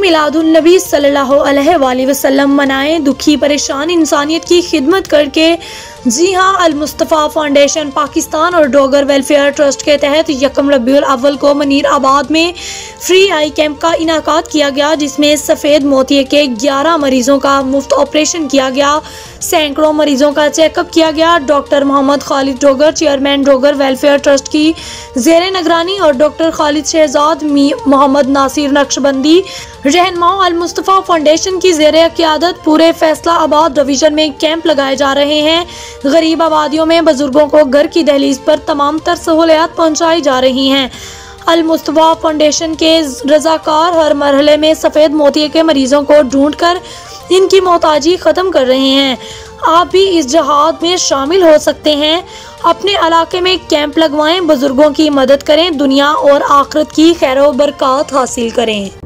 मिलादुन नबी सल्लल्लाहु अलैहि वसल्लम मनाएं, दुखी परेशान इंसानियत की खिदमत करके। जी हाँ, अल मुस्तफ़ा फाउंडेशन पाकिस्तान और डोगर वेलफेयर ट्रस्ट के तहत 1 रबीउल अव्वल को मनीर आबाद में फ्री आई कैंप का इनाकाद किया गया, जिसमें सफ़ेद मोतिये के 11 मरीजों का मुफ्त ऑपरेशन किया गया। सैकड़ों मरीजों का चेकअप किया गया। Doctor Mohammad Khalid Dogar, chairman Dogar welfare trust की ज़ेर निगरानी, और डॉक्टर खालिद शहजाद, मोहम्मद नासिर नक्शबंदी, रहनुमा अल मुस्तफ़ा फाउंडेशन की ज़ेर क़ियादत पूरे फैसलाबाद डिवीज़न में कैंप लगाए जा रहे हैं। गरीब आबादियों में बुजुर्गों को घर की दहलीज पर तमाम तर सहूलियात पहुँचाई जा रही हैं। अल मुस्तफ़ा फाउंडेशन के रज़ाकार हर मरहले में सफ़ेद मोतिये के मरीजों को ढूंढकर इनकी मोहताजी ख़त्म कर रहे हैं। आप भी इस जहाद में शामिल हो सकते हैं। अपने इलाके में कैंप लगवाएं, बुजुर्गों की मदद करें, दुनिया और आखिरत की खैर व बरकत हासिल करें।